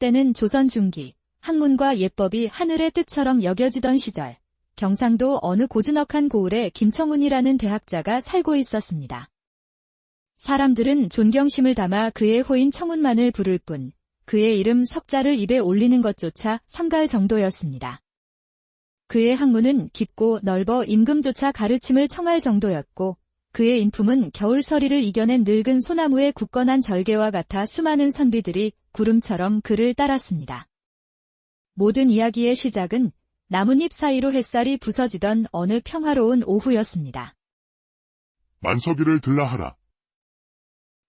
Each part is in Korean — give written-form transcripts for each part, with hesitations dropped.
때는 조선 중기, 학문과 예법이 하늘의 뜻처럼 여겨지던 시절, 경상도 어느 고즈넉한 고을에 김청운이라는 대학자가 살고 있었습니다. 사람들은 존경심을 담아 그의 호인 청운만을 부를 뿐, 그의 이름 석자를 입에 올리는 것조차 삼갈 정도였습니다. 그의 학문은 깊고 넓어 임금조차 가르침을 청할 정도였고, 그의 인품은 겨울서리를 이겨낸 늙은 소나무의 굳건한 절개와 같아 수많은 선비들이 구름처럼 그를 따랐습니다. 모든 이야기의 시작은 나뭇잎 사이로 햇살이 부서지던 어느 평화로운 오후였습니다. 만석이를 들라하라.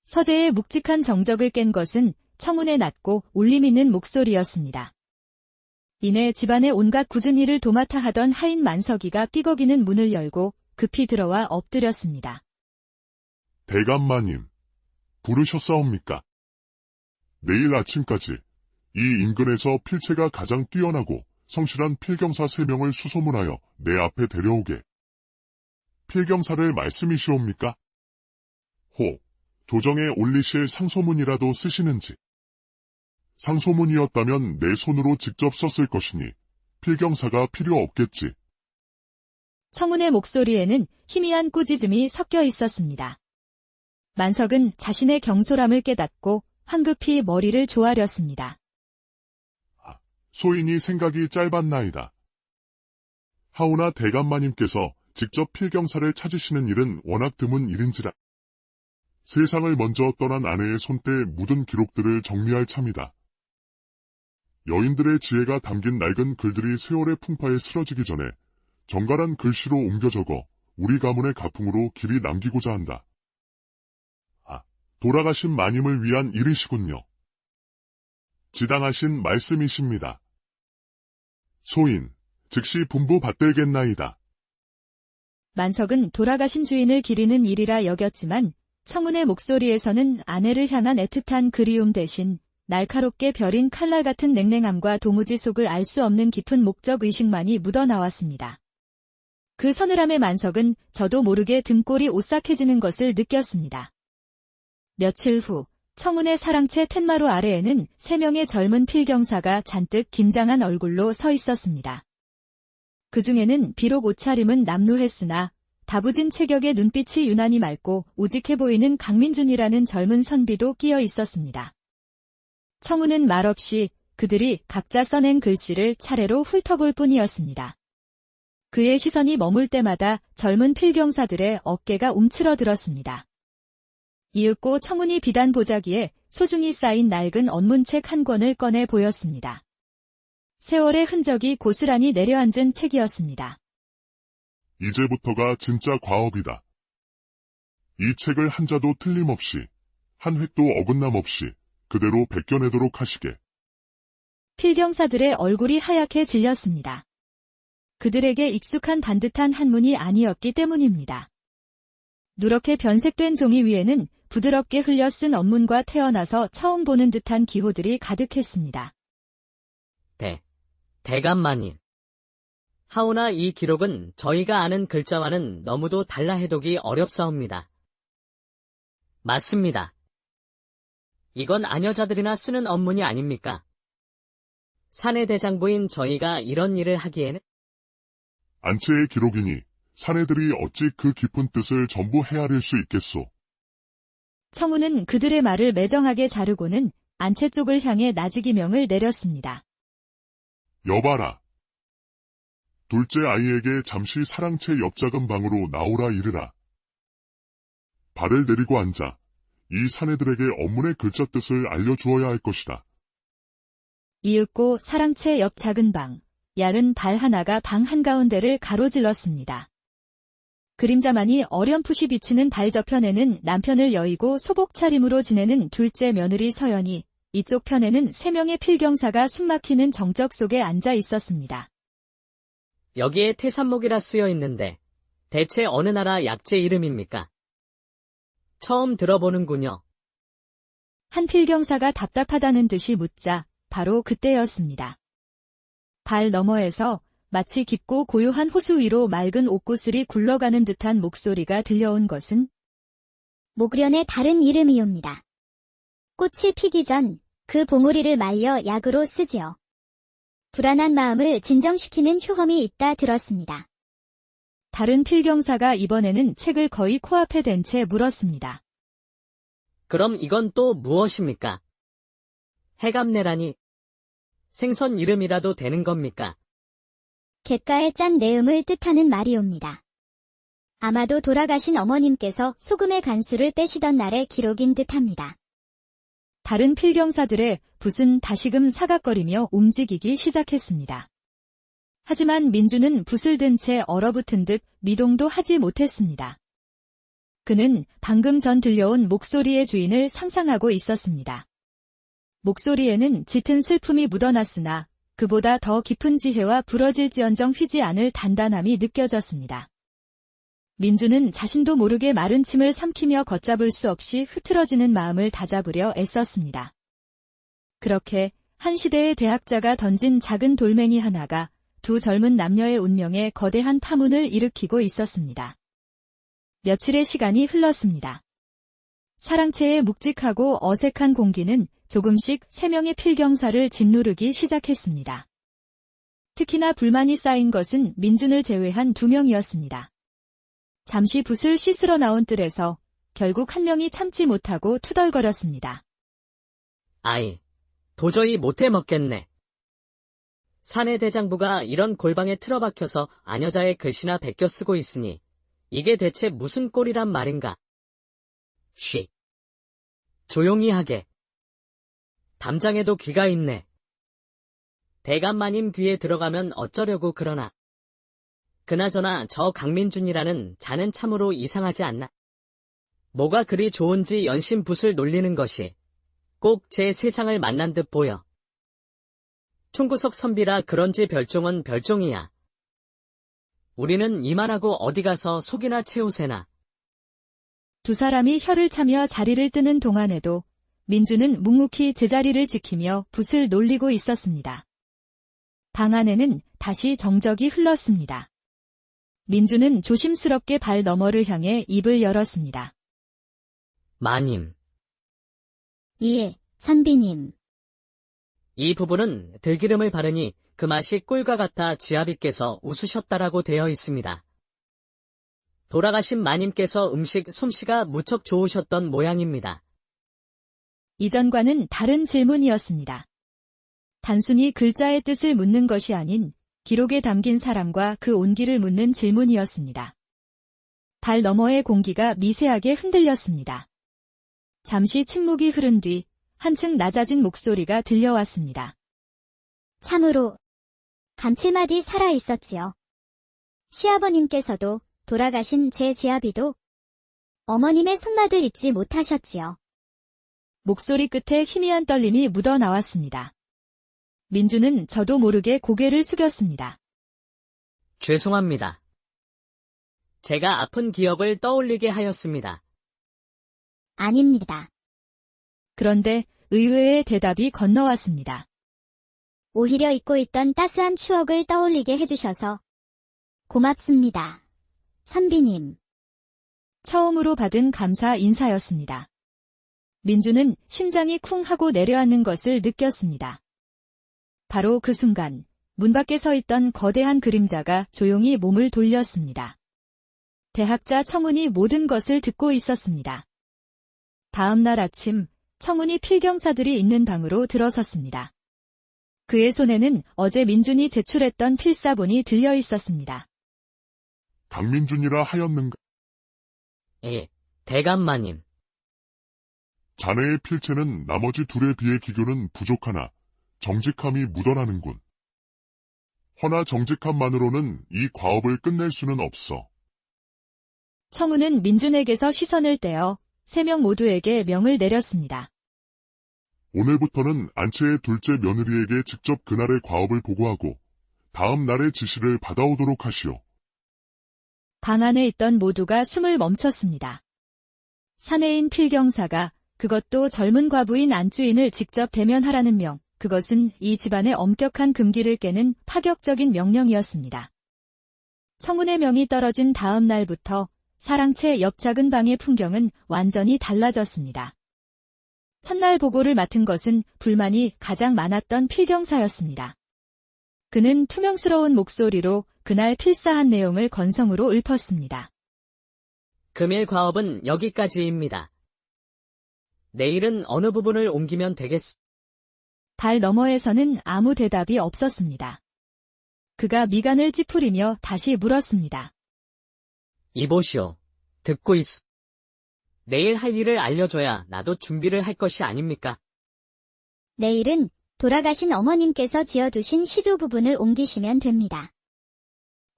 서재의 묵직한 정적을 깬 것은 청운의 낮고 울림 있는 목소리였습니다. 이내 집안의 온갖 굳은 일을 도맡아 하던 하인 만석이가 삐걱이는 문을 열고 급히 들어와 엎드렸습니다. 대감마님, 부르셨사옵니까? 내일 아침까지 이 인근에서 필체가 가장 뛰어나고 성실한 필경사 3명을 수소문하여 내 앞에 데려오게. 필경사를 말씀이시옵니까? 호, 조정에 올리실 상소문이라도 쓰시는지. 상소문이었다면 내 손으로 직접 썼을 것이니 필경사가 필요 없겠지. 청운의 목소리에는 희미한 꾸짖음이 섞여 있었습니다. 만석은 자신의 경솔함을 깨닫고 황급히 머리를 조아렸습니다. 소인이 생각이 짧았나이다. 하오나 대감마님께서 직접 필경사를 찾으시는 일은 워낙 드문 일인지라. 세상을 먼저 떠난 아내의 손때에 묻은 기록들을 정리할 참이다. 여인들의 지혜가 담긴 낡은 글들이 세월의 풍파에 쓰러지기 전에 정갈한 글씨로 옮겨 적어 우리 가문의 가풍으로 길이 남기고자 한다. 돌아가신 마님을 위한 일이시군요. 지당하신 말씀이십니다. 소인, 즉시 분부 받들겠나이다. 만석은 돌아가신 주인을 기리는 일이라 여겼지만 청운의 목소리에서는 아내를 향한 애틋한 그리움 대신 날카롭게 벼린 칼날 같은 냉랭함과 도무지 속을 알 수 없는 깊은 목적 의식만이 묻어나왔습니다. 그 서늘함의 만석은 저도 모르게 등골이 오싹해지는 것을 느꼈습니다. 며칠 후 청운의 사랑채 텐마루 아래에는 3명의 젊은 필경사가 잔뜩 긴장한 얼굴로 서 있었습니다. 그 중에는 비록 옷차림은 남루했으나 다부진 체격의 눈빛이 유난히 맑고 우직해 보이는 강민준이라는 젊은 선비도 끼어 있었습니다. 청운은 말없이 그들이 각자 써낸 글씨를 차례로 훑어볼 뿐이었습니다. 그의 시선이 머물 때마다 젊은 필경사들의 어깨가 움츠러들었습니다. 이윽고 청운이 비단 보자기에 소중히 쌓인 낡은 언문책 한 권을 꺼내 보였습니다. 세월의 흔적이 고스란히 내려앉은 책이었습니다. 이제부터가 진짜 과업이다. 이 책을 한자도 틀림없이, 한 획도 어긋남 없이 그대로 베껴내도록 하시게. 필경사들의 얼굴이 하얗게 질렸습니다. 그들에게 익숙한 반듯한 한문이 아니었기 때문입니다. 누렇게 변색된 종이 위에는 부드럽게 흘려 쓴 언문과 태어나서 처음 보는 듯한 기호들이 가득했습니다. 대감마님. 하오나 이 기록은 저희가 아는 글자와는 너무도 달라 해독이 어렵사옵니다. 맞습니다. 이건 아녀자들이나 쓰는 언문이 아닙니까? 사내 대장부인 저희가 이런 일을 하기에는 안채의 기록이니 사내들이 어찌 그 깊은 뜻을 전부 헤아릴 수 있겠소. 청운은 그들의 말을 매정하게 자르고는 안채 쪽을 향해 나지기명을 내렸습니다. 여봐라. 둘째 아이에게 잠시 사랑채 옆작은 방으로 나오라 이르라. 발을 내리고 앉아 이 사내들에게 언문의 글자 뜻을 알려주어야 할 것이다. 이윽고 사랑채 옆 작은 방, 얇은 발 하나가 방 한가운데를 가로질렀습니다. 그림자만이 어렴풋이 비치는 발 저편에는 남편을 여의고 소복 차림으로 지내는 둘째 며느리 서연이, 이쪽 편에는 3명의 필경사가 숨막히는 정적 속에 앉아 있었습니다. 여기에 태산목이라 쓰여 있는데 대체 어느 나라 약재 이름입니까? 처음 들어보는군요. 한 필경사가 답답하다는 듯이 묻자 바로 그때였습니다. 발 너머에서 마치 깊고 고요한 호수 위로 맑은 옥구슬이 굴러가는 듯한 목소리가 들려온 것은 목련의 다른 이름이옵니다. 꽃이 피기 전 그 봉우리를 말려 약으로 쓰지요. 불안한 마음을 진정시키는 효험이 있다 들었습니다. 다른 필경사가 이번에는 책을 거의 코앞에 댄 채 물었습니다. 그럼 이건 또 무엇입니까? 해감내라니 생선 이름이라도 되는 겁니까? 갯가의 짠 내음을 뜻하는 말이옵니다. 아마도 돌아가신 어머님께서 소금의 간수를 빼시던 날의 기록인 듯합니다. 다른 필경사들의 붓은 다시금 사각거리며 움직이기 시작했습니다. 하지만 민주는 붓을 든 채 얼어붙은 듯 미동도 하지 못했습니다. 그는 방금 전 들려온 목소리의 주인을 상상하고 있었습니다. 목소리에는 짙은 슬픔이 묻어났으나 그보다 더 깊은 지혜와 부러질지언정 휘지 않을 단단함이 느껴졌습니다. 민주는 자신도 모르게 마른 침을 삼키며 걷잡을 수 없이 흐트러지는 마음을 다잡으려 애썼습니다. 그렇게 한 시대의 대학자가 던진 작은 돌멩이 하나가 두 젊은 남녀의 운명에 거대한 파문을 일으키고 있었습니다. 며칠의 시간이 흘렀습니다. 사랑채의 묵직하고 어색한 공기는 조금씩 세 명의 필경사를 짓누르기 시작했습니다. 특히나 불만이 쌓인 것은 민준을 제외한 2명이었습니다. 잠시 붓을 씻으러 나온 뜰에서 결국 한 명이 참지 못하고 투덜거렸습니다. 아이, 도저히 못해 먹겠네. 사내 대장부가 이런 골방에 틀어박혀서 아녀자의 글씨나 베껴 쓰고 있으니 이게 대체 무슨 꼴이란 말인가? 쉬. 조용히 하게. 담장에도 귀가 있네. 대감마님 귀에 들어가면 어쩌려고 그러나. 그나저나 저 강민준이라는 자는 참으로 이상하지 않나? 뭐가 그리 좋은지 연신 붓을 놀리는 것이 꼭 제 세상을 만난 듯 보여. 총구석 선비라 그런지 별종은 별종이야. 우리는 이만하고 어디 가서 속이나 채우세나. 두 사람이 혀를 차며 자리를 뜨는 동안에도 민주는 묵묵히 제자리를 지키며 붓을 놀리고 있었습니다. 방 안에는 다시 정적이 흘렀습니다. 민주는 조심스럽게 발 너머를 향해 입을 열었습니다. 마님. 예, 선비님. 이 부분은 들기름을 바르니 그 맛이 꿀과 같아 지아비께서 웃으셨다라고 되어 있습니다. 돌아가신 마님께서 음식 솜씨가 무척 좋으셨던 모양입니다. 이전과는 다른 질문이었습니다. 단순히 글자의 뜻을 묻는 것이 아닌 기록에 담긴 사람과 그 온기를 묻는 질문이었습니다. 발 너머의 공기가 미세하게 흔들렸습니다. 잠시 침묵이 흐른 뒤 한층 낮아진 목소리가 들려왔습니다. 참으로 감칠맛이 살아있었지요. 시아버님께서도 돌아가신 제 지아비도 어머님의 손맛을 잊지 못하셨지요. 목소리 끝에 희미한 떨림이 묻어나왔습니다. 민주는 저도 모르게 고개를 숙였습니다. 죄송합니다. 제가 아픈 기억을 떠올리게 하였습니다. 아닙니다. 그런데 의외의 대답이 건너왔습니다. 오히려 잊고 있던 따스한 추억을 떠올리게 해주셔서 고맙습니다. 선비님. 처음으로 받은 감사 인사였습니다. 민주는 심장이 쿵 하고 내려앉는 것을 느꼈습니다. 바로 그 순간 문 밖에 서 있던 거대한 그림자가 조용히 몸을 돌렸습니다. 대학자 청운이 모든 것을 듣고 있었습니다. 다음 날 아침 청운이 필경사들이 있는 방으로 들어섰습니다. 그의 손에는 어제 민준이 제출했던 필사본이 들려 있었습니다. 강민준이라 하였는가? 예, 대감마님. 자네의 필체는 나머지 둘에 비해 기교는 부족하나 정직함이 묻어나는군. 허나 정직함만으로는 이 과업을 끝낼 수는 없어. 청운은 민준에게서 시선을 떼어 3명 모두에게 명을 내렸습니다. 오늘부터는 안채의 둘째 며느리에게 직접 그날의 과업을 보고하고 다음 날의 지시를 받아오도록 하시오. 방 안에 있던 모두가 숨을 멈췄습니다. 사내인 필경사가 그것도 젊은 과부인 안주인을 직접 대면하라는 명, 그것은 이 집안의 엄격한 금기를 깨는 파격적인 명령이었습니다. 청운의 명이 떨어진 다음 날부터 사랑채 옆 작은 방의 풍경은 완전히 달라졌습니다. 첫날 보고를 맡은 것은 불만이 가장 많았던 필경사였습니다. 그는 투명스러운 목소리로 그날 필사한 내용을 건성으로 읊었습니다. 금일 과업은 여기까지입니다. 내일은 어느 부분을 옮기면 되겠소? 발 너머에서는 아무 대답이 없었습니다. 그가 미간을 찌푸리며 다시 물었습니다. 이보시오. 듣고 있소. 내일 할 일을 알려줘야 나도 준비를 할 것이 아닙니까? 내일은 돌아가신 어머님께서 지어두신 시조 부분을 옮기시면 됩니다.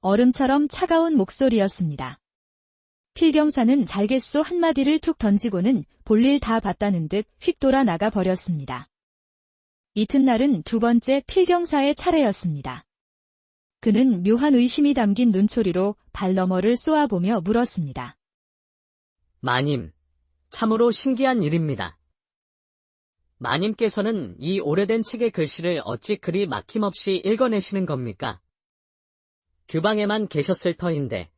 얼음처럼 차가운 목소리였습니다. 필경사는 잘겠소 한마디를 툭 던지고는 볼일 다 봤다는 듯 휙돌아 나가 버렸습니다. 이튿날은 두 번째 필경사의 차례였습니다. 그는 묘한 의심이 담긴 눈초리로 발 너머를 쏘아보며 물었습니다. 마님, 참으로 신기한 일입니다. 마님께서는 이 오래된 책의 글씨를 어찌 그리 막힘없이 읽어내시는 겁니까? 규방에만 계셨을 터인데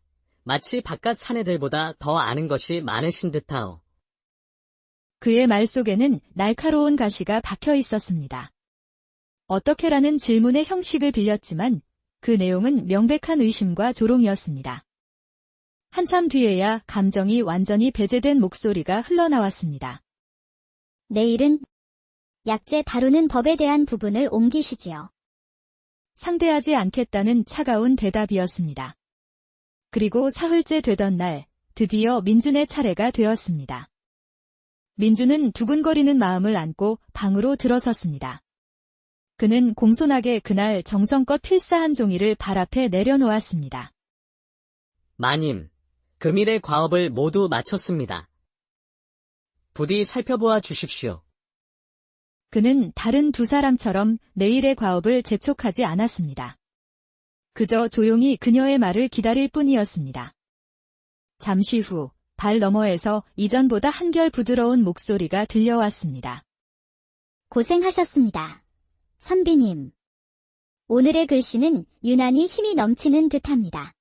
마치 바깥 사내들보다 더 아는 것이 많으신 듯하오. 그의 말 속에는 날카로운 가시가 박혀 있었습니다. 어떻게라는 질문의 형식을 빌렸지만 그 내용은 명백한 의심과 조롱이었습니다. 한참 뒤에야 감정이 완전히 배제된 목소리가 흘러나왔습니다. 내일은 약재 다루는 법에 대한 부분을 옮기시지요. 상대하지 않겠다는 차가운 대답이었습니다. 그리고 사흘째 되던 날, 드디어 민준의 차례가 되었습니다. 민준은 두근거리는 마음을 안고 방으로 들어섰습니다. 그는 공손하게 그날 정성껏 필사한 종이를 발 앞에 내려놓았습니다. 마님, 금일의 과업을 모두 마쳤습니다. 부디 살펴보아 주십시오. 그는 다른 두 사람처럼 내일의 과업을 재촉하지 않았습니다. 그저 조용히 그녀의 말을 기다릴 뿐이었습니다. 잠시 후, 발 너머에서 이전보다 한결 부드러운 목소리가 들려왔습니다. 고생하셨습니다. 선비님. 오늘의 글씨는 유난히 힘이 넘치는 듯합니다.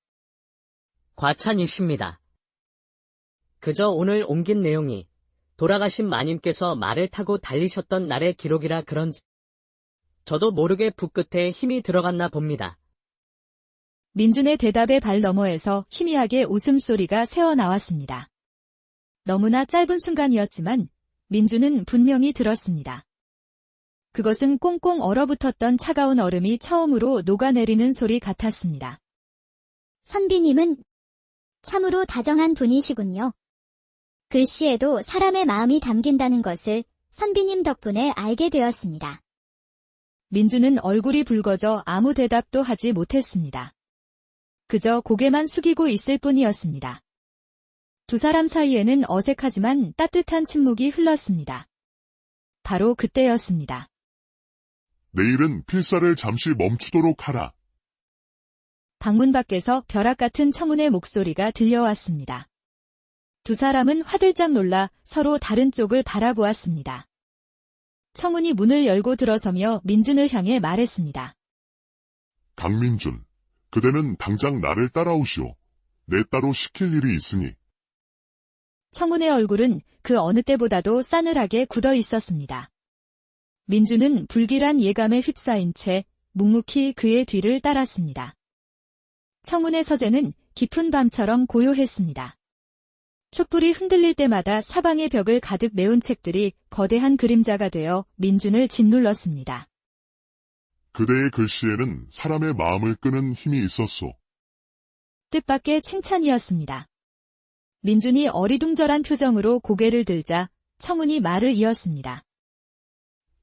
과찬이십니다. 그저 오늘 옮긴 내용이 돌아가신 마님께서 말을 타고 달리셨던 날의 기록이라 그런지 저도 모르게 붓끝에 힘이 들어갔나 봅니다. 민준의 대답에 발 너머에서 희미하게 웃음소리가 새어나왔습니다. 너무나 짧은 순간이었지만 민준은 분명히 들었습니다. 그것은 꽁꽁 얼어붙었던 차가운 얼음이 처음으로 녹아내리는 소리 같았습니다. 선비님은 참으로 다정한 분이시군요. 글씨에도 사람의 마음이 담긴다는 것을 선비님 덕분에 알게 되었습니다. 민준은 얼굴이 붉어져 아무 대답도 하지 못했습니다. 그저 고개만 숙이고 있을 뿐이었습니다. 두 사람 사이에는 어색하지만 따뜻한 침묵이 흘렀습니다. 바로 그때였습니다. 내일은 필사를 잠시 멈추도록 하라. 방문 밖에서 벼락 같은 청운의 목소리가 들려왔습니다. 두 사람은 화들짝 놀라 서로 다른 쪽을 바라보았습니다. 청운이 문을 열고 들어서며 민준을 향해 말했습니다. 강민준, 그대는 당장 나를 따라오시오. 내 따로 시킬 일이 있으니. 청운의 얼굴은 그 어느 때보다도 싸늘하게 굳어 있었습니다. 민준은 불길한 예감에 휩싸인 채 묵묵히 그의 뒤를 따랐습니다. 청운의 서재는 깊은 밤처럼 고요했습니다. 촛불이 흔들릴 때마다 사방의 벽을 가득 메운 책들이 거대한 그림자가 되어 민준을 짓눌렀습니다. 그대의 글씨에는 사람의 마음을 끄는 힘이 있었소. 뜻밖의 칭찬이었습니다. 민준이 어리둥절한 표정으로 고개를 들자 청운이 말을 이었습니다.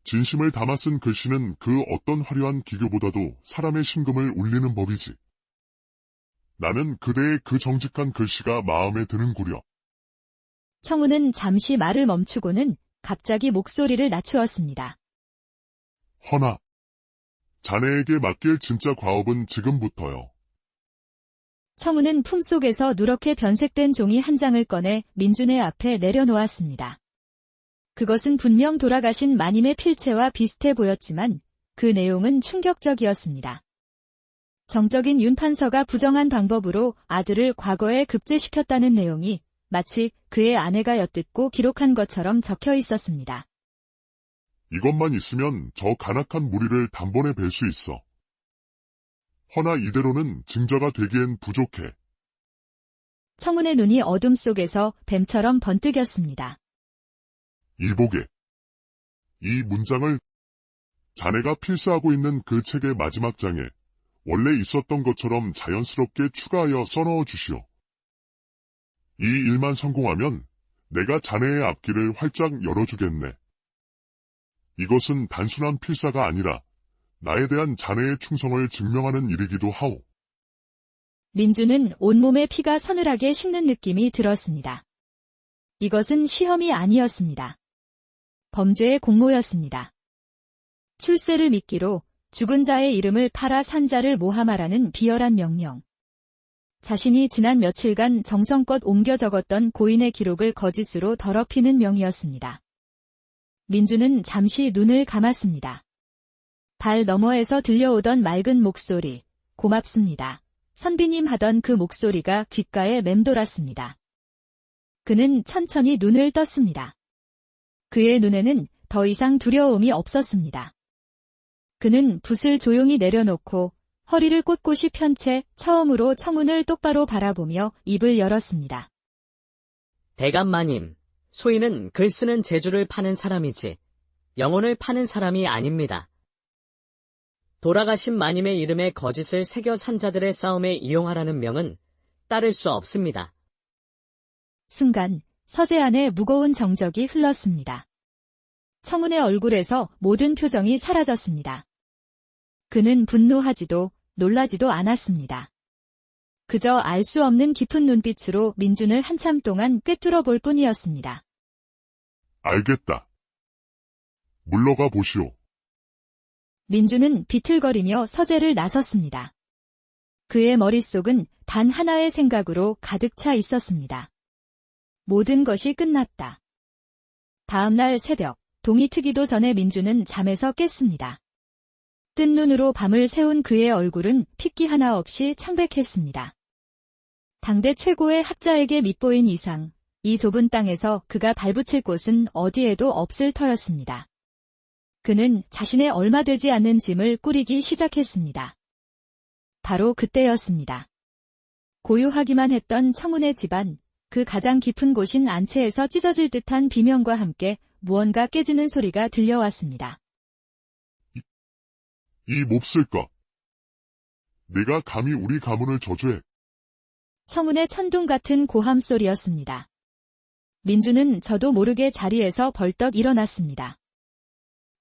진심을 담아 쓴 글씨는 그 어떤 화려한 기교보다도 사람의 심금을 울리는 법이지. 나는 그대의 그 정직한 글씨가 마음에 드는구려. 청운은 잠시 말을 멈추고는 갑자기 목소리를 낮추었습니다. 허나, 자네에게 맡길 진짜 과업은 지금부터요. 청운은 품속에서 누렇게 변색된 종이 한 장을 꺼내 민준의 앞에 내려놓았습니다. 그것은 분명 돌아가신 마님의 필체와 비슷해 보였지만 그 내용은 충격적이었습니다. 정적인 윤 판서가 부정한 방법으로 아들을 과거에 급제시켰다는 내용이 마치 그의 아내가 엿듣고 기록한 것처럼 적혀 있었습니다. 이것만 있으면 저 간악한 무리를 단번에 뵐 수 있어. 허나 이대로는 증자가 되기엔 부족해. 청운의 눈이 어둠 속에서 뱀처럼 번뜩였습니다. 이보게. 이 문장을 자네가 필사하고 있는 그 책의 마지막 장에 원래 있었던 것처럼 자연스럽게 추가하여 써넣어 주시오. 이 일만 성공하면 내가 자네의 앞길을 활짝 열어주겠네. 이것은 단순한 필사가 아니라 나에 대한 자네의 충성을 증명하는 일이기도 하오. 민주는 온몸에 피가 서늘하게 식는 느낌이 들었습니다. 이것은 시험이 아니었습니다. 범죄의 공모였습니다. 출세를 미끼로 죽은 자의 이름을 팔아 산 자를 모함하라는 비열한 명령. 자신이 지난 며칠간 정성껏 옮겨 적었던 고인의 기록을 거짓으로 더럽히는 명이었습니다. 민주는 잠시 눈을 감았습니다. 발 너머에서 들려오던 맑은 목소리, 고맙습니다. 선비님 하던 그 목소리가 귓가에 맴돌았습니다. 그는 천천히 눈을 떴습니다. 그의 눈에는 더 이상 두려움이 없었습니다. 그는 붓을 조용히 내려놓고 허리를 꼿꼿이 편 채 처음으로 청운을 똑바로 바라보며 입을 열었습니다. 대감마님, 소인은 글 쓰는 재주를 파는 사람이지 영혼을 파는 사람이 아닙니다. 돌아가신 마님의 이름에 거짓을 새겨 산 자들의 싸움에 이용하라는 명은 따를 수 없습니다. 순간 서재 안에 무거운 정적이 흘렀습니다. 청운의 얼굴에서 모든 표정이 사라졌습니다. 그는 분노하지도 놀라지도 않았습니다. 그저 알 수 없는 깊은 눈빛으로 민준을 한참 동안 꿰뚫어 볼 뿐이었습니다. 알겠다. 물러가 보시오. 민준은 비틀거리며 서재를 나섰습니다. 그의 머릿속은 단 하나의 생각으로 가득 차 있었습니다. 모든 것이 끝났다. 다음 날 새벽, 동이 트기도 전에 민준은 잠에서 깼습니다. 뜬 눈으로 밤을 새운 그의 얼굴은 핏기 하나 없이 창백했습니다. 당대 최고의 학자에게 밑보인 이상, 이 좁은 땅에서 그가 발붙일 곳은 어디에도 없을 터였습니다. 그는 자신의 얼마 되지 않는 짐을 꾸리기 시작했습니다. 바로 그때였습니다. 고요하기만 했던 청운의 집안, 그 가장 깊은 곳인 안채에서 찢어질 듯한 비명과 함께 무언가 깨지는 소리가 들려왔습니다. 이 몹쓸 것. 내가 감히 우리 가문을 저주해. 청운의 천둥 같은 고함 소리였습니다. 민주는 저도 모르게 자리에서 벌떡 일어났습니다.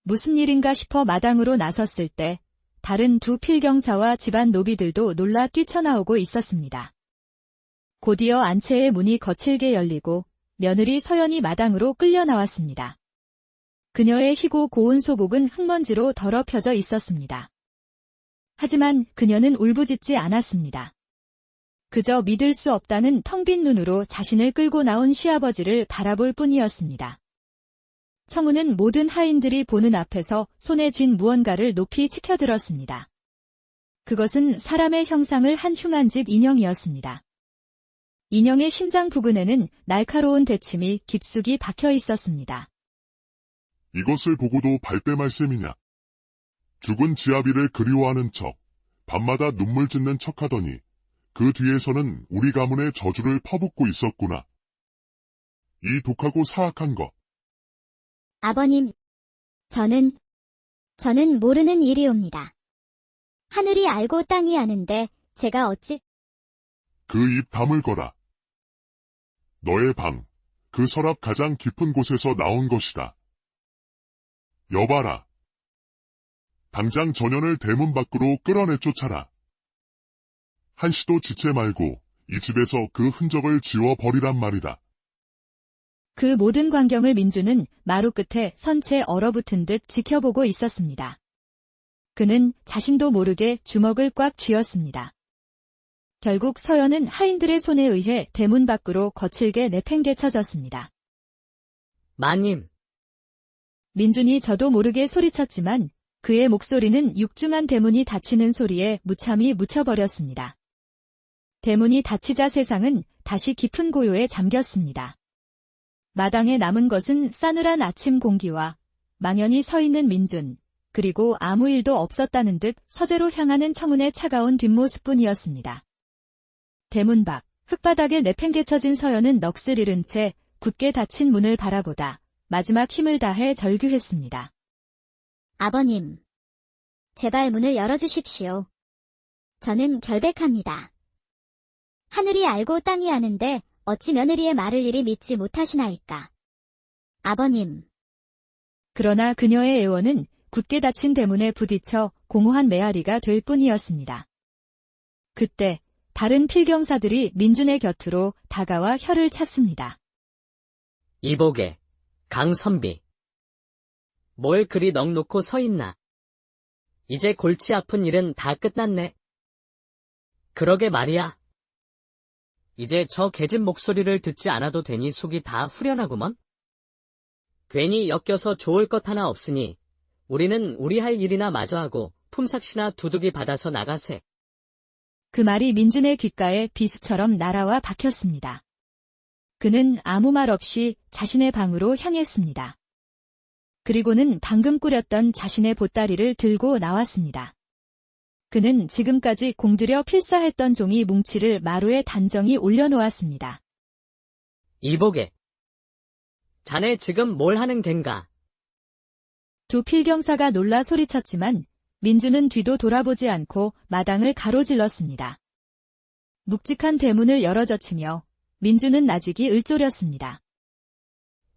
무슨 일인가 싶어 마당으로 나섰을 때 다른 두 필경사와 집안 노비들도 놀라 뛰쳐나오고 있었습니다. 곧이어 안채의 문이 거칠게 열리고 며느리 서연이 마당으로 끌려 나왔습니다. 그녀의 희고 고운 소복은 흙먼지로 더럽혀져 있었습니다. 하지만 그녀는 울부짖지 않았습니다. 그저 믿을 수 없다는 텅 빈 눈으로 자신을 끌고 나온 시아버지를 바라볼 뿐이었습니다. 청운은 모든 하인들이 보는 앞에서 손에 쥔 무언가를 높이 치켜들었습니다. 그것은 사람의 형상을 한 흉한 집 인형이었습니다. 인형의 심장 부근에는 날카로운 대침이 깊숙이 박혀 있었습니다. 이것을 보고도 발뺌할 셈이냐. 죽은 지아비를 그리워하는 척, 밤마다 눈물 짓는 척하더니 그 뒤에서는 우리 가문의 저주를 퍼붓고 있었구나. 이 독하고 사악한 것. 아버님, 저는 모르는 일이옵니다. 하늘이 알고 땅이 아는데 제가 어찌... 그 입 다물거라. 너의 방, 그 서랍 가장 깊은 곳에서 나온 것이다. 여봐라. 당장 전현을 대문 밖으로 끌어내 쫓아라. 한시도 지체 말고 이 집에서 그 흔적을 지워버리란 말이다. 그 모든 광경을 민주는 마루 끝에 선체 얼어붙은 듯 지켜보고 있었습니다. 그는 자신도 모르게 주먹을 꽉 쥐었습니다. 결국 서연은 하인들의 손에 의해 대문 밖으로 거칠게 내팽개쳐졌습니다. 마님, 민준이 저도 모르게 소리쳤지만 그의 목소리는 육중한 대문이 닫히는 소리에 무참히 묻혀버렸습니다. 대문이 닫히자 세상은 다시 깊은 고요에 잠겼습니다. 마당에 남은 것은 싸늘한 아침 공기와 망연히 서 있는 민준, 그리고 아무 일도 없었다는 듯 서재로 향하는 청운의 차가운 뒷모습뿐이었습니다. 대문 밖, 흙바닥에 내팽개쳐진 서연은 넋을 잃은 채 굳게 닫힌 문을 바라보다 마지막 힘을 다해 절규했습니다. 아버님, 제발 문을 열어주십시오. 저는 결백합니다. 하늘이 알고 땅이 아는데 어찌 며느리의 말을 이리 믿지 못하시나이까. 아버님. 그러나 그녀의 애원은 굳게 닫힌 대문에 부딪혀 공허한 메아리가 될 뿐이었습니다. 그때 다른 필경사들이 민준의 곁으로 다가와 혀를 찼습니다. 이보게, 강선비. 뭘 그리 넋놓고 서 있나? 이제 골치 아픈 일은 다 끝났네. 그러게 말이야. 이제 저 계집 목소리를 듣지 않아도 되니 속이 다 후련하구먼. 괜히 엮여서 좋을 것 하나 없으니 우리는 우리 할 일이나 마저 하고 품삯이나 두둑이 받아서 나가세. 그 말이 민준의 귓가에 비수처럼 날아와 박혔습니다. 그는 아무 말 없이 자신의 방으로 향했습니다. 그리고는 방금 꾸렸던 자신의 보따리를 들고 나왔습니다. 그는 지금까지 공들여 필사했던 종이 뭉치를 마루에 단정히 올려놓았습니다. 이보게. 자네 지금 뭘 하는 겐가? 두 필경사가 놀라 소리쳤지만 민준은 뒤도 돌아보지 않고 마당을 가로질렀습니다. 묵직한 대문을 열어젖히며 민준은 나직이 을조렸습니다.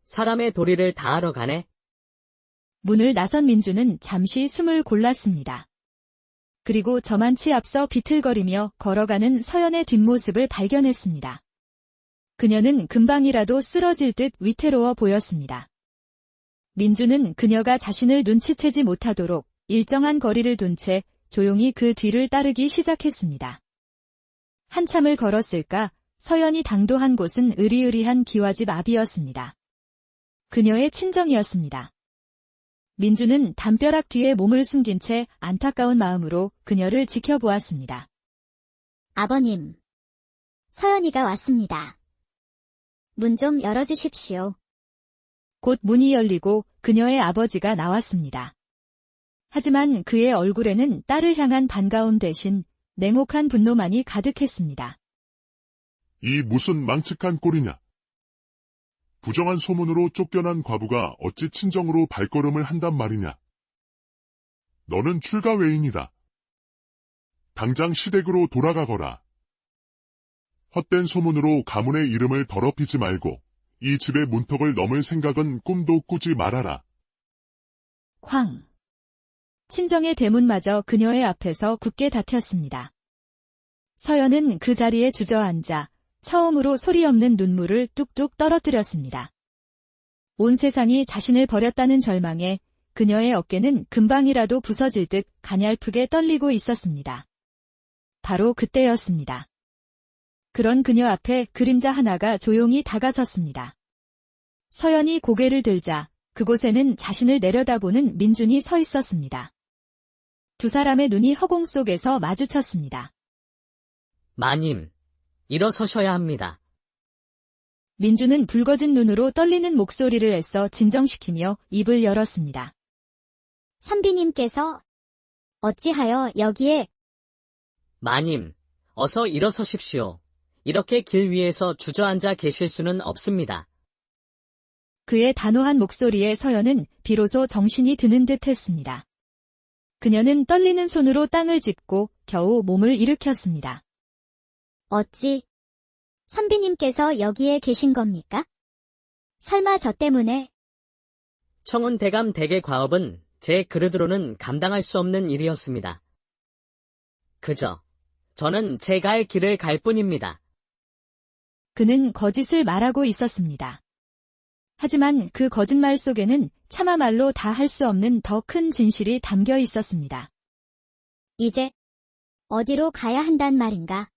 사람의 도리를 다하러 가네. 문을 나선 민준은 잠시 숨을 골랐습니다. 그리고 저만치 앞서 비틀거리며 걸어가는 서연의 뒷모습을 발견했습니다. 그녀는 금방이라도 쓰러질 듯 위태로워 보였습니다. 민준은 그녀가 자신을 눈치채지 못하도록 일정한 거리를 둔 채 조용히 그 뒤를 따르기 시작했습니다. 한참을 걸었을까 서연이 당도한 곳은 으리으리한 기와집 앞이었습니다. 그녀의 친정이었습니다. 민준은 담벼락 뒤에 몸을 숨긴 채 안타까운 마음으로 그녀를 지켜보았습니다. 아버님. 서연이가 왔습니다. 문 좀 열어주십시오. 곧 문이 열리고 그녀의 아버지가 나왔습니다. 하지만 그의 얼굴에는 딸을 향한 반가움 대신 냉혹한 분노만이 가득했습니다. 이 무슨 망측한 꼴이냐? 부정한 소문으로 쫓겨난 과부가 어찌 친정으로 발걸음을 한단 말이냐? 너는 출가 외인이다. 당장 시댁으로 돌아가거라. 헛된 소문으로 가문의 이름을 더럽히지 말고 이 집의 문턱을 넘을 생각은 꿈도 꾸지 말아라. 쾅. 친정의 대문마저 그녀의 앞에서 굳게 닫혔습니다. 서연은 그 자리에 주저앉아 처음으로 소리 없는 눈물을 뚝뚝 떨어뜨렸습니다. 온 세상이 자신을 버렸다는 절망에 그녀의 어깨는 금방이라도 부서질 듯 가냘프게 떨리고 있었습니다. 바로 그때였습니다. 그런 그녀 앞에 그림자 하나가 조용히 다가섰습니다. 서연이 고개를 들자 그곳에는 자신을 내려다보는 민준이 서 있었습니다. 두 사람의 눈이 허공 속에서 마주쳤습니다. 마님, 일어서셔야 합니다. 민준은 붉어진 눈으로 떨리는 목소리를 애써 진정시키며 입을 열었습니다. 선비님께서 어찌하여 여기에... 마님, 어서 일어서십시오. 이렇게 길 위에서 주저앉아 계실 수는 없습니다. 그의 단호한 목소리에 서연은 비로소 정신이 드는 듯 했습니다. 그녀는 떨리는 손으로 땅을 짚고 겨우 몸을 일으켰습니다. 어찌... 선비님께서 여기에 계신 겁니까? 설마 저 때문에... 청운 대감 댁의 과업은 제 그릇으로는 감당할 수 없는 일이었습니다. 그저 저는 제가 할 길을 갈 뿐입니다. 그는 거짓을 말하고 있었습니다. 하지만 그 거짓말 속에는 차마 말로 다 할 수 없는 더 큰 진실이 담겨 있었습니다. 이제 어디로 가야 한단 말인가?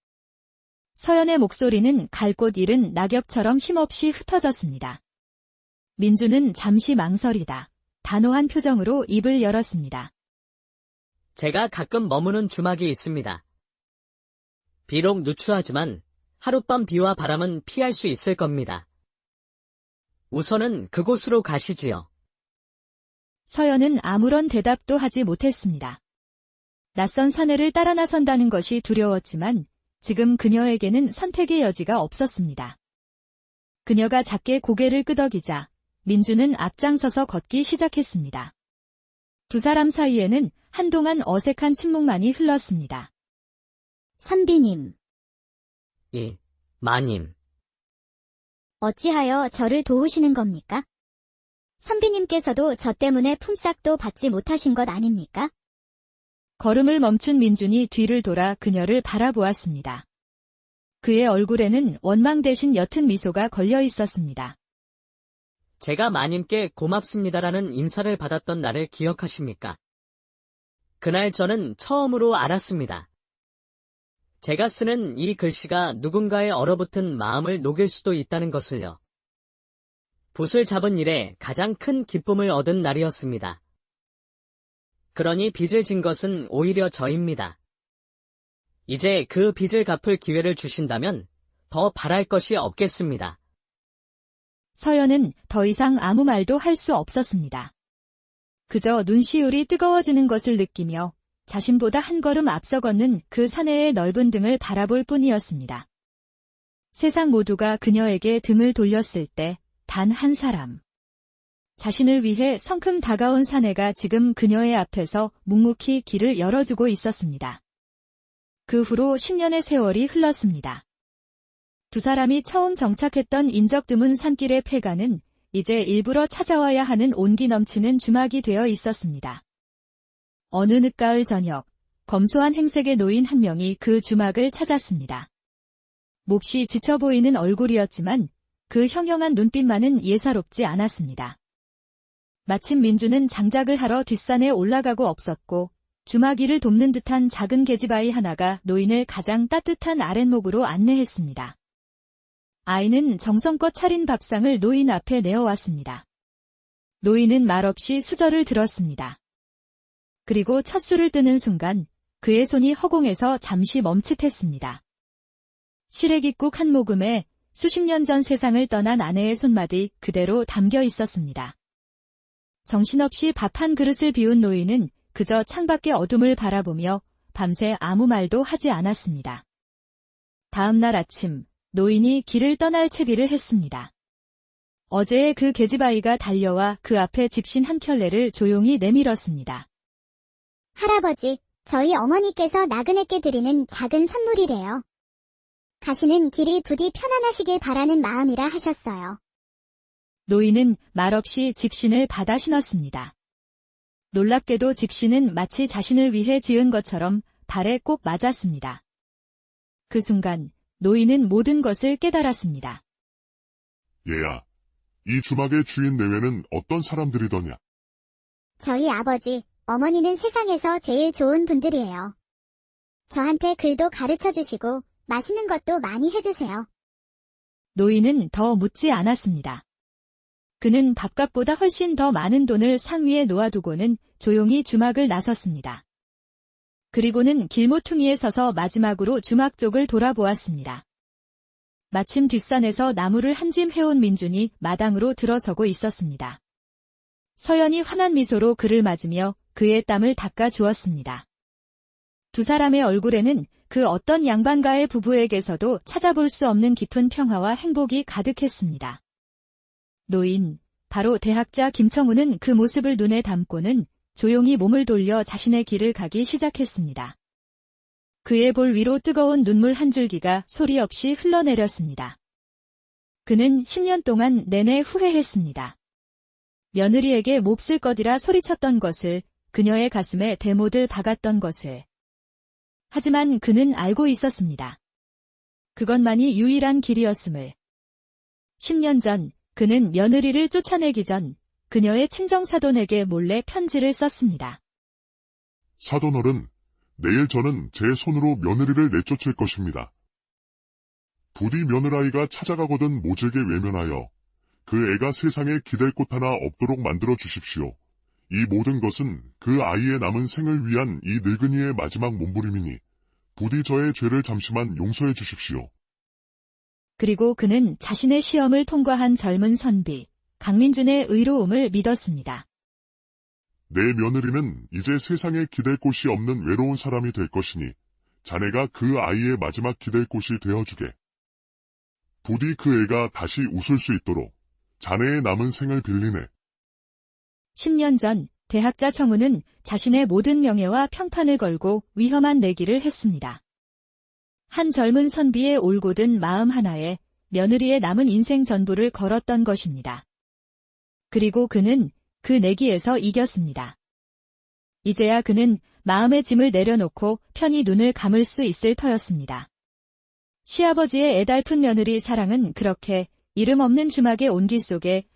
서연의 목소리는 갈 곳 잃은 낙엽처럼 힘없이 흩어졌습니다. 민주는 잠시 망설이다 단호한 표정으로 입을 열었습니다. 제가 가끔 머무는 주막이 있습니다. 비록 누추하지만 하룻밤 비와 바람은 피할 수 있을 겁니다. 우선은 그곳으로 가시지요. 서연은 아무런 대답도 하지 못했습니다. 낯선 사내를 따라 나선다는 것이 두려웠지만 지금 그녀에게는 선택의 여지가 없었습니다. 그녀가 작게 고개를 끄덕이자 민주는 앞장서서 걷기 시작했습니다. 두 사람 사이에는 한동안 어색한 침묵만이 흘렀습니다. 선비님, 마님. 어찌하여 저를 도우시는 겁니까? 선비님께서도 저 때문에 품삯도 받지 못하신 것 아닙니까? 걸음을 멈춘 민준이 뒤를 돌아 그녀를 바라보았습니다. 그의 얼굴에는 원망 대신 옅은 미소가 걸려 있었습니다. 제가 마님께 고맙습니다라는 인사를 받았던 날을 기억하십니까? 그날 저는 처음으로 알았습니다. 제가 쓰는 이 글씨가 누군가의 얼어붙은 마음을 녹일 수도 있다는 것을요. 붓을 잡은 일에 가장 큰 기쁨을 얻은 날이었습니다. 그러니 빚을 진 것은 오히려 저입니다. 이제 그 빚을 갚을 기회를 주신다면 더 바랄 것이 없겠습니다. 서연은 더 이상 아무 말도 할 수 없었습니다. 그저 눈시울이 뜨거워지는 것을 느끼며 자신보다 한 걸음 앞서 걷는 그 사내의 넓은 등을 바라볼 뿐이었습니다. 세상 모두가 그녀에게 등을 돌렸을 때 단 한 사람. 자신을 위해 성큼 다가온 사내가 지금 그녀의 앞에서 묵묵히 길을 열어주고 있었습니다. 그 후로 10년의 세월이 흘렀습니다. 두 사람이 처음 정착했던 인적 드문 산길의 폐가는 이제 일부러 찾아와야 하는 온기 넘치는 주막이 되어 있었습니다. 어느 늦가을 저녁, 검소한 행색의 노인 한 명이 그 주막을 찾았습니다. 몹시 지쳐 보이는 얼굴이었지만 그 형형한 눈빛만은 예사롭지 않았습니다. 마침 민주는 장작을 하러 뒷산에 올라가고 없었고 주막이를 돕는 듯한 작은 계집아이 하나가 노인을 가장 따뜻한 아랫목으로 안내했습니다. 아이는 정성껏 차린 밥상을 노인 앞에 내어왔습니다. 노인은 말없이 수저를 들었습니다. 그리고 첫 술을 뜨는 순간 그의 손이 허공에서 잠시 멈칫했습니다. 시래기국 한 모금에 수십 년 전 세상을 떠난 아내의 손맛이 그대로 담겨 있었습니다. 정신없이 밥 한 그릇을 비운 노인은 그저 창밖의 어둠을 바라보며 밤새 아무 말도 하지 않았습니다. 다음 날 아침, 노인이 길을 떠날 채비를 했습니다. 어제의 그 계집아이가 달려와 그 앞에 집신 한 켤레를 조용히 내밀었습니다. 할아버지, 저희 어머니께서 나그네께 드리는 작은 선물이래요. 가시는 길이 부디 편안하시길 바라는 마음이라 하셨어요. 노인은 말없이 집신을 받아 신었습니다. 놀랍게도 집신은 마치 자신을 위해 지은 것처럼 발에 꼭 맞았습니다. 그 순간 노인은 모든 것을 깨달았습니다. 얘야, 이 주막의 주인 내외는 어떤 사람들이더냐? 저희 아버지, 어머니는 세상에서 제일 좋은 분들이에요. 저한테 글도 가르쳐 주시고 맛있는 것도 많이 해주세요. 노인은 더 묻지 않았습니다. 그는 밥값보다 훨씬 더 많은 돈을 상위에 놓아두고는 조용히 주막을 나섰습니다. 그리고는 길모퉁이에 서서 마지막으로 주막 쪽을 돌아보았습니다. 마침 뒷산에서 나무를 한 짐 해온 민준이 마당으로 들어서고 있었습니다. 서연이 환한 미소로 그를 맞으며 그의 땀을 닦아 주었습니다. 두 사람의 얼굴에는 그 어떤 양반가의 부부에게서도 찾아볼 수 없는 깊은 평화와 행복이 가득했습니다. 노인, 바로 대학자 김청우는 그 모습을 눈에 담고는 조용히 몸을 돌려 자신의 길을 가기 시작했습니다. 그의 볼 위로 뜨거운 눈물 한 줄기가 소리 없이 흘러내렸습니다. 그는 10년 동안 내내 후회했습니다. 며느리에게 몹쓸 것이라 소리쳤던 것을, 그녀의 가슴에 대못을 박았던 것을. 하지만 그는 알고 있었습니다. 그것만이 유일한 길이었음을. 10년 전 그는 며느리를 쫓아내기 전 그녀의 친정사돈에게 몰래 편지를 썼습니다. 사돈어른, 내일 저는 제 손으로 며느리를 내쫓을 것입니다. 부디 며느라이가 찾아가거든 모질게 외면하여 그 애가 세상에 기댈 곳 하나 없도록 만들어 주십시오. 이 모든 것은 그 아이의 남은 생을 위한 이 늙은이의 마지막 몸부림이니 부디 저의 죄를 잠시만 용서해 주십시오. 그리고 그는 자신의 시험을 통과한 젊은 선비, 강민준의 의로움을 믿었습니다. 내 며느리는 이제 세상에 기댈 곳이 없는 외로운 사람이 될 것이니 자네가 그 아이의 마지막 기댈 곳이 되어주게. 부디 그 애가 다시 웃을 수 있도록 자네의 남은 생을 빌리네. 10년 전 대학자 청우는 자신의 모든 명예와 평판을 걸고 위험한 내기를 했습니다. 한 젊은 선비의 올곧은 마음 하나에 며느리의 남은 인생 전부를 걸었던 것입니다. 그리고 그는 그 내기에서 이겼습니다. 이제야 그는 마음의 짐을 내려놓고 편히 눈을 감을 수 있을 터였습니다. 시아버지의 애달픈 며느리 사랑은 그렇게 이름 없는 주막의 온기 속에